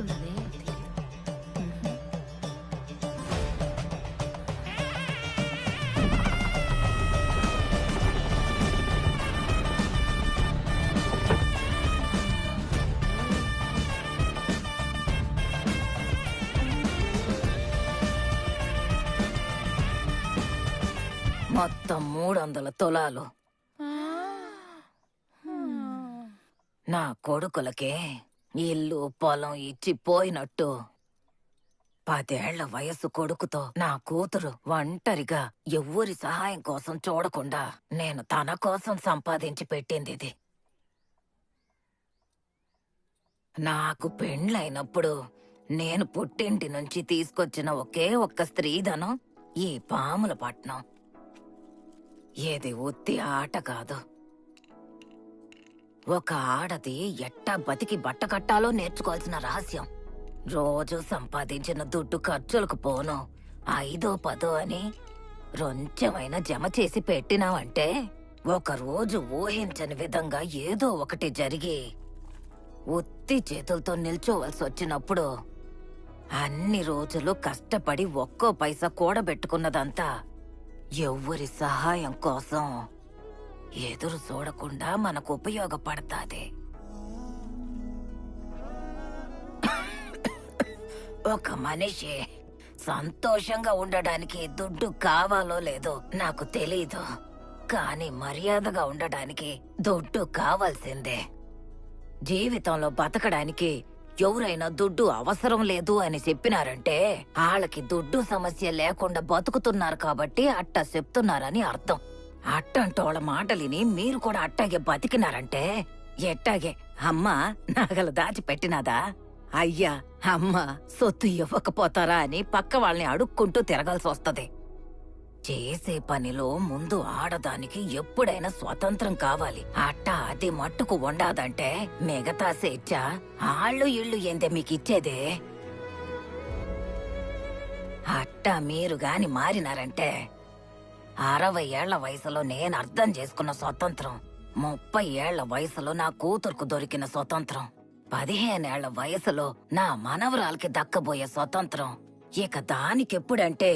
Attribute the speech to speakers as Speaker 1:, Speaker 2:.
Speaker 1: గుర్తుండదే.
Speaker 2: మొత్తం 300 తులాలు నా కొడుకులకే ఇల్లు పొలం ఇచ్చి పోయినట్టు 10 ఏళ్ల వయస్సు కొడుకుతో నా కూతురు ఒంటరిగా ఎవ్వరి సహాయం కోసం చూడకుండా నేను తన కోసం సంపాదించి పెట్టింది ఇది. నాకు పెండ్లైనప్పుడు నేను పుట్టింటి నుంచి తీసుకొచ్చిన ఒకే ఒక్క స్త్రీధనం ఈ పాముల పట్నం. ఏది ఉత్తి ఆట కాదు. ఒక ఆడది ఎట్టా బతికి బట్ట కట్టాలో నేర్చుకోవాల్సిన రహస్యం. రోజు సంపాదించిన దుడ్డు ఖర్చులకు పోను 5-10 అని రొంచెమైనా జమ చేసి పెట్టినావంటే ఒకరోజు ఊహించని విధంగా ఏదో ఒకటి జరిగి ఉత్తి చేతులతో నిల్చోవలసి వచ్చినప్పుడు అన్ని రోజులు కష్టపడి ఒక్కో పైసా కూడబెట్టుకున్నదంతా ఎవ్వరి సహాయం కోసం ఎదురు చూడకుండా మనకు ఉపయోగపడతాది. ఒక మనిషి సంతోషంగా ఉండడానికి దుడ్డు కావాలో లేదో నాకు తెలీదు, కానీ మర్యాదగా ఉండడానికి దుడ్డు కావాల్సిందే. జీవితంలో బతకడానికి ఎవరైనా దుడ్డు అవసరం లేదు అని చెప్పినారంటే వాళ్ళకి దుడ్డు సమస్య లేకుండా బతుకుతున్నారు కాబట్టి అట్ట చెప్తున్నారని అర్థం. అట్టంటోళ్ళ మాటలిని మీరు కూడా అట్టాగే బతికినారంటే ఎట్టాగే అమ్మా నగలు దాచిపెట్టినాదా, అయ్యా అమ్మ సొత్తు ఇవ్వకపోతారా అని పక్క వాళ్ళని అడుక్కుంటూ తిరగాల్సి వస్తది. చేసే పనిలో ముందు ఆడదానికి ఎప్పుడైనా స్వతంత్రం కావాలి. అట్ట అది మట్టుకు ఉండాదంటే మిగతా స్వేచ్ఛ ఆళ్ళు ఇళ్ళు ఏందే మీకిచ్చేదే. అట్ట మీరు గాని మారినారంటే 60 ఏళ్ల వయసులో నేను అర్థం చేసుకున్న స్వతంత్రం 30 ఏళ్ల వయసులో నా కూతురుకు దొరికిన స్వతంత్రం 15 ఏళ్ల వయసులో నా మనవరాలకి దక్కబోయే స్వతంత్రం ఇక దానికెప్పుడంటే